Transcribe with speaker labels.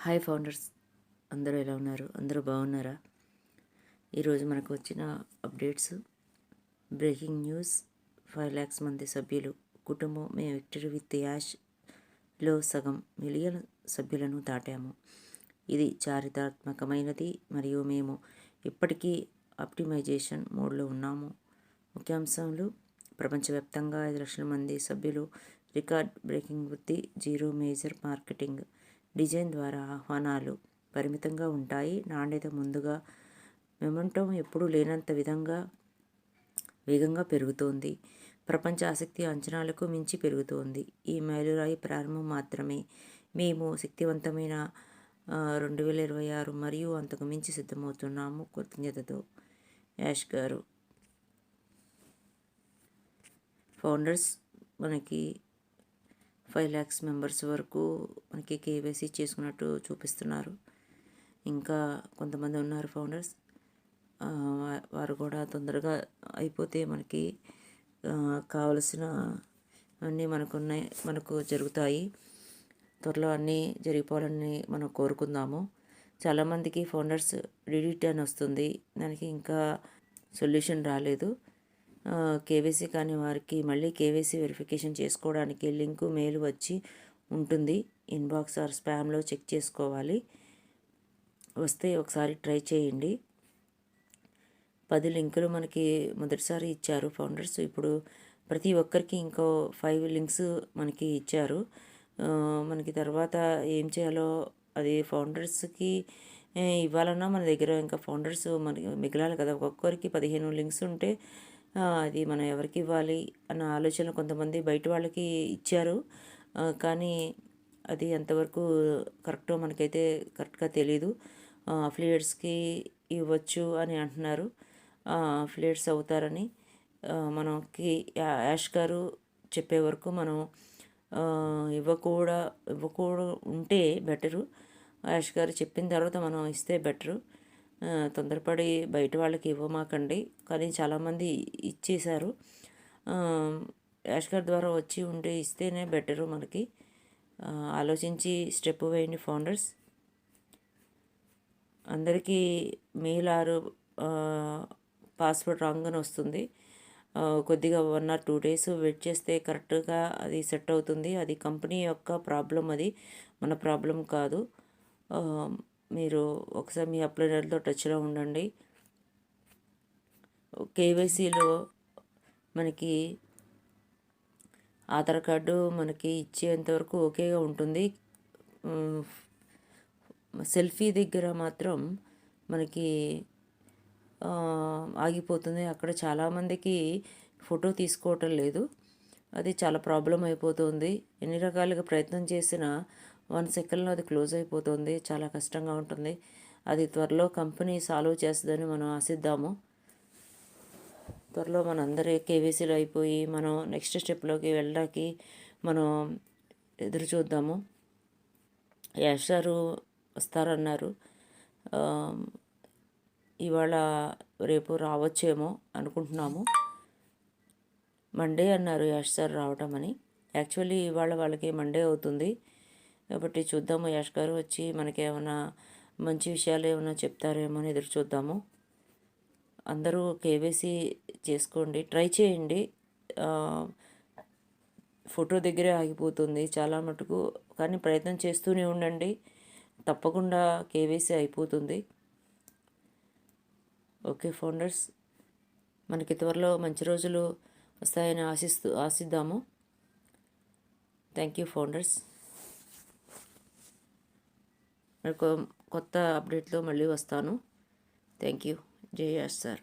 Speaker 1: Hi founders, అందరూ ఎలా ఉన్నారు? అందరూ బాగున్నారా? ఈరోజు మనకు వచ్చిన అప్డేట్స్. Breaking news. 5 lakhs మంది సభ్యులు కుటుంబం మేము విక్టరీ విత్ యాష్లో సగం మిలియన్ సభ్యులను దాటాము. ఇది చారిత్రాత్మకమైనది మరియు మేము ఇప్పటికీ ఆప్టిమైజేషన్ మోడ్లో ఉన్నాము. ముఖ్యాంశాలు: ప్రపంచవ్యాప్తంగా 5 లక్షల మంది సభ్యులు, రికార్డ్ బ్రేకింగ్ వృద్ధి, జీరో మేజర్ మార్కెటింగ్ డిజైన్ ద్వారా ఆహ్వానాలు పరిమితంగా ఉంటాయి. నాణ్యత ముందుగా మొమెంటం ఎప్పుడూ లేనంత వేగంగా పెరుగుతోంది. ప్రపంచ ఆసక్తి అంచనాలకు మించి పెరుగుతోంది. ఈ మైలురాయి ప్రారంభం మాత్రమే. మేము శక్తివంతమైన 2026 మరియు అంతకు మించి సిద్ధమవుతున్నాము. కృతజ్ఞతతో యాష్ గారు. ఫౌండర్స్, మనకి 5 lakhs మెంబర్స్ వరకు మనకి కేవైసీ చేసుకున్నట్టు చూపిస్తున్నారు. ఇంకా కొంతమంది ఉన్నారు ఫౌండర్స్, వారు కూడా తొందరగా అయిపోతే మనకి కావలసిన అన్నీ మనకు జరుగుతాయి. త్వరలో అన్నీ జరిగిపోవాలని మనం కోరుకుందాము. చాలామందికి ఫౌండర్స్ డిలీట్ అని వస్తుంది, దానికి ఇంకా సొల్యూషన్ రాలేదు. కేవైసీ కానీ వారికి మళ్ళీ కేవైసీ వెరిఫికేషన్ చేసుకోవడానికి లింకు మెయిల్ వచ్చి ఉంటుంది. ఇన్బాక్స్ ఆర్ స్పామ్లో చెక్ చేసుకోవాలి. వస్తే ఒకసారి ట్రై చేయండి. 10 లింకులు మనకి మొదటిసారి ఇచ్చారు ఫౌండర్స్. ఇప్పుడు ప్రతి ఒక్కరికి ఇంకో 5 లింక్స్ మనకి ఇచ్చారు. మనకి తర్వాత ఏం చేయాలో అది ఫౌండర్స్కి ఇవ్వాలన్నా మన దగ్గర ఇంకా ఫౌండర్స్ మనకి మిగలాలి కదా. ఒక్కొక్కరికి 15 లింక్స్ ఉంటే అది మనం ఎవరికి ఇవ్వాలి అన్న ఆలోచన కొంతమంది బయట వాళ్ళకి ఇచ్చారు. కానీ అది ఎంతవరకు కరెక్టో మనకైతే కరెక్ట్గా తెలీదు. అఫిలియేట్స్కి ఇవ్వచ్చు అని అంటున్నారు. అఫిలియేట్స్ అవుతారని మనకి యాష్ గారు చెప్పే వరకు మనం ఇవ్వకూడదు ఉంటే బెటరు. యాష్ గారు చెప్పిన తర్వాత మనం ఇస్తే బెటరు. తొందరపడి బయట వాళ్ళకి ఇవ్వమాకండి. కానీ చాలామంది ఇచ్చేశారు. యాష్ గారి ద్వారా వచ్చి ఉంటే ఇస్తేనే బెటరు. మనకి ఆలోచించి స్టెప్ వేయండి ఫౌండర్స్. అందరికీ మెయిల్ ఆరు పాస్వర్డ్ రాంగ్ అని వస్తుంది. కొద్దిగా 1 or 2 days వెయిట్ చేస్తే కరెక్ట్గా అది సెట్ అవుతుంది. అది కంపెనీ యొక్క ప్రాబ్లం, అది మన ప్రాబ్లం కాదు. మీరు ఒకసారి మీ అప్లైనర్తో టచ్లో ఉండండి. కేవైసీలో మనకి ఆధార్ కార్డు మనకి ఇచ్చేంతవరకు ఓకేగా ఉంటుంది. సెల్ఫీ దగ్గర మాత్రం మనకి ఆగిపోతుంది. అక్కడ చాలామందికి ఫోటో తీసుకోవటం లేదు. అది చాలా ప్రాబ్లం అయిపోతుంది. ఎన్ని రకాలుగా ప్రయత్నం చేసినా 1 సెకండ్లో అది క్లోజ్ అయిపోతుంది. చాలా కష్టంగా ఉంటుంది. అది త్వరలో కంపెనీ సాల్వ్ చేస్తుందని మనం ఆశిద్దాము. త్వరలో మన అందరి కేవైసీలు అయిపోయి మనం నెక్స్ట్ స్టెప్లోకి వెళ్ళడానికి మనం ఎదురు చూద్దాము. యాష్ గారు వస్తారన్నారు. ఇవాళ రేపు రావచ్చేమో అనుకుంటున్నాము. మండే అన్నారు యాష్ సార్ రావటం అని. యాక్చువల్లీ ఇవాళ వాళ్ళకి మండే అవుతుంది కాబట్టి చూద్దాము. యాష్ గారు వచ్చి మనకి ఏమైనా మంచి విషయాలు ఏమైనా చెప్తారేమో అని ఎదురు చూద్దాము. అందరూ కేవైసీ చేసుకోండి, ట్రై చేయండి. ఫోటో దగ్గరే ఆగిపోతుంది చాలా మటుకు, కానీ ప్రయత్నం చేస్తూనే ఉండండి. తప్పకుండా కేవైసీ అయిపోతుంది. ఓకే ఫౌండర్స్, మనకి త్వరలో మంచి రోజులు వస్తాయని ఆశిద్దాము. Thank you founders. కొత్త అప్డేట్తో మళ్ళీ వస్తాను. Thank you. జై యాష్ సార్.